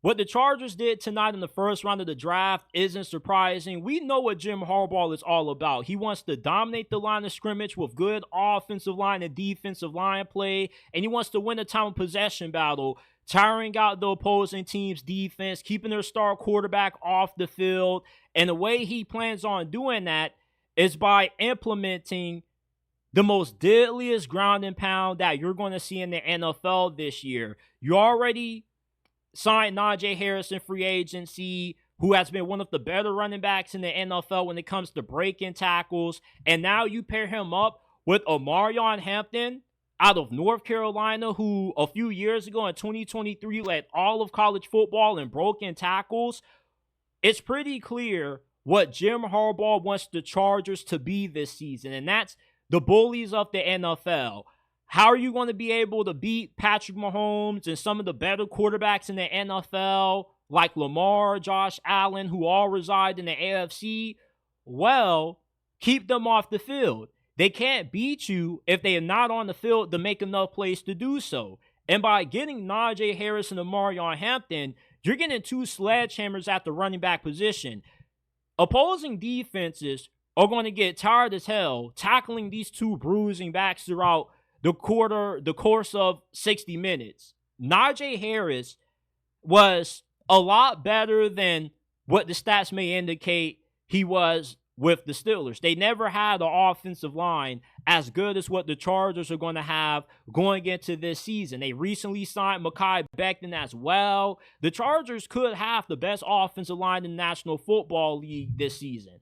What the Chargers did tonight in the first round of the draft isn't surprising. We know what Jim Harbaugh is all about. He wants to dominate the line of scrimmage with good offensive line and defensive line play, and he wants to win a time of possession battle, tiring out the opposing team's defense, keeping their star quarterback off the field. And the way he plans on doing that is by implementing the most deadliest ground and pound that you're going to see in the NFL this year. You already signed Najee Harris in free agency, who has been one of the better running backs in the NFL when it comes to breaking tackles. And now you pair him up with Omarion Hampton out of North Carolina, who a few years ago in 2023 led all of college football in broken tackles. It's pretty clear what Jim Harbaugh wants the Chargers to be this season, and that's the bullies of the NFL. How are you going to be able to beat Patrick Mahomes and some of the better quarterbacks in the NFL, like Lamar, Josh Allen, who all reside in the AFC? Well, keep them off the field. They can't beat you if they are not on the field to make enough plays to do so. And by getting Najee Harris and Omarion Hampton, you're getting two sledgehammers at the running back position. Opposing defenses are going to get tired as hell tackling these two bruising backs throughout the course of 60 minutes. Najee Harris was a lot better than what the stats may indicate he was with the Steelers. They never had an offensive line as good as what the Chargers are going to have going into this season. They recently signed Mekhi Becton as well. The Chargers could have the best offensive line in the National Football League this season.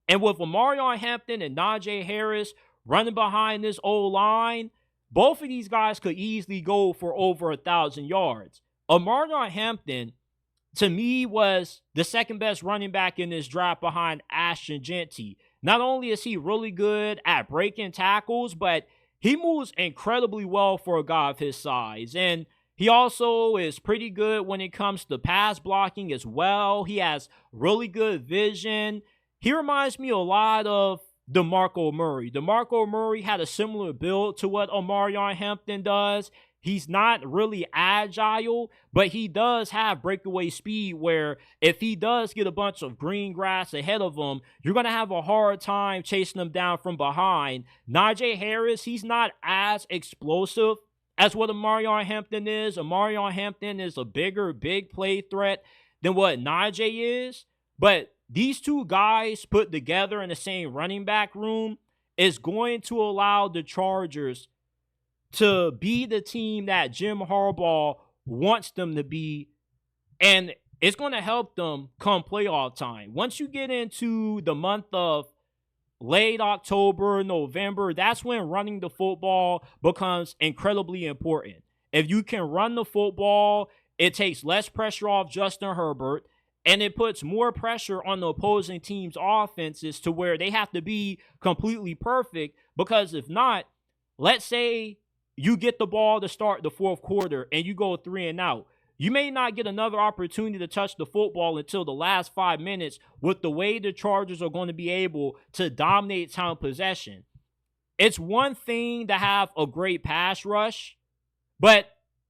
And with Omarion Hampton and Najee Harris running behind this O-line, both of these guys could easily go for over 1,000 yards. Omarion Hampton, to me, was the second best running back in this draft behind Ashton Jeanty. Not only is he really good at breaking tackles, but he moves incredibly well for a guy of his size. And he also is pretty good when it comes to pass blocking as well. He has really good vision. He reminds me a lot of DeMarco Murray. DeMarco Murray had a similar build to what Omarion Hampton does. He's not really agile, but he does have breakaway speed where if he does get a bunch of green grass ahead of him, you're going to have a hard time chasing him down from behind. Najee Harris, he's not as explosive as what Omarion Hampton is. Omarion Hampton is a bigger, big play threat than what Najee is, but these two guys put together in the same running back room is going to allow the Chargers to be the team that Jim Harbaugh wants them to be, and it's going to help them come playoff time. Once you get into the month of late October, November, that's when running the football becomes incredibly important. If you can run the football, it takes less pressure off Justin Herbert, and it puts more pressure on the opposing team's offenses to where they have to be completely perfect, because if not, let's say you get the ball to start the fourth quarter and you go 3 and out. You may not get another opportunity to touch the football until the last 5 minutes with the way the Chargers are going to be able to dominate time possession. It's one thing to have a great pass rush, but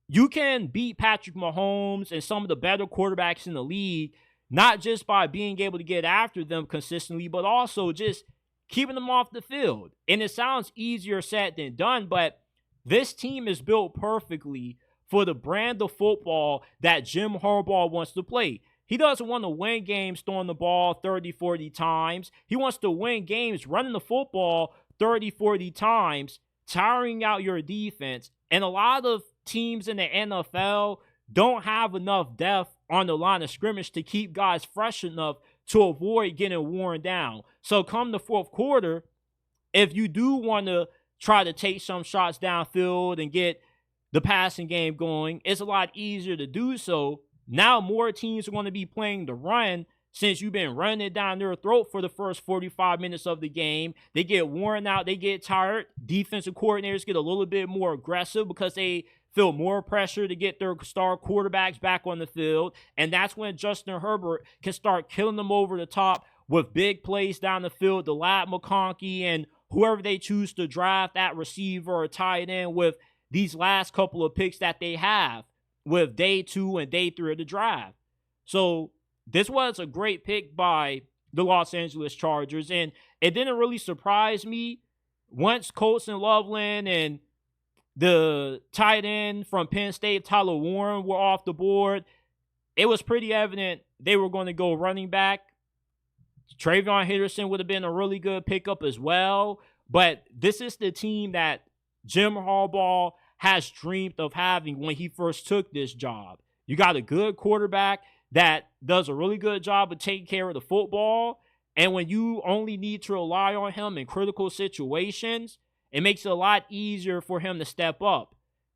you can beat Patrick Mahomes and some of the better quarterbacks in the league, not just by being able to get after them consistently, but also just keeping them off the field. And it sounds easier said than done, but this team is built perfectly for the brand of football that Jim Harbaugh wants to play. He doesn't want to win games throwing the ball 30, 40 times. He wants to win games running the football 30, 40 times, tiring out your defense. And a lot of teams in the NFL don't have enough depth on the line of scrimmage to keep guys fresh enough to avoid getting worn down. So come the fourth quarter, if you do want to try to take some shots downfield and get the passing game going, it's a lot easier to do so. Now more teams are going to be playing the run since you've been running it down their throat for the first 45 minutes of the game. They get worn out, they get tired. Defensive coordinators get a little bit more aggressive because they feel more pressure to get their star quarterbacks back on the field. And that's when Justin Herbert can start killing them over the top with big plays down the field to Ladd McConkey and whoever they choose to draft at receiver or tight end with these last couple of picks that they have. with day 2 and day 3 of the draft. So this was a great pick by the Los Angeles Chargers, and it didn't really surprise me once Colson Loveland and the tight end from Penn State, Tyler Warren, were off the board. It was pretty evident they were going to go running back. Travion Henderson would have been a really good pickup as well. But this is the team that Jim Harbaugh has dreamed of having when he first took this job. You got a good quarterback that does a really good job of taking care of the football. And when you only need to rely on him in critical situations, it makes it a lot easier for him to step up.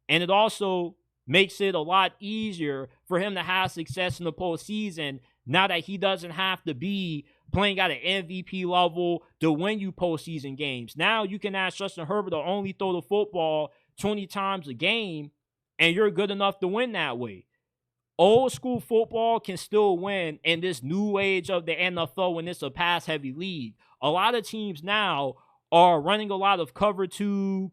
And it also makes it a lot easier for him to have success in the postseason now that he doesn't have to be playing at an MVP level to win you postseason games. Now you can ask Justin Herbert to only throw the football 20 times a game, and you're good enough to win that way. Old school football can still win in this new age of the NFL when it's a pass-heavy league. A lot of teams now are running a lot of cover two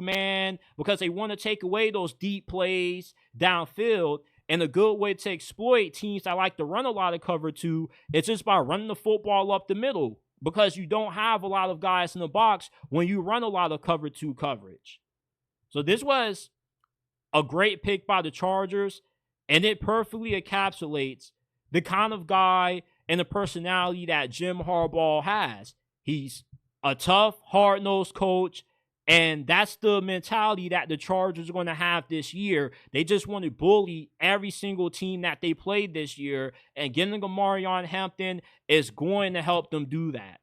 man because they want to take away those deep plays downfield. And a good way to exploit teams that like to run a lot of cover 2 is just by running the football up the middle, because you don't have a lot of guys in the box when you run a lot of cover 2 coverage. So this was a great pick by the Chargers, and it perfectly encapsulates the kind of guy and the personality that Jim Harbaugh has. He's a tough, hard-nosed coach, and that's the mentality that the Chargers are going to have this year. They just want to bully every single team that they played this year, and getting Omarion Hampton is going to help them do that.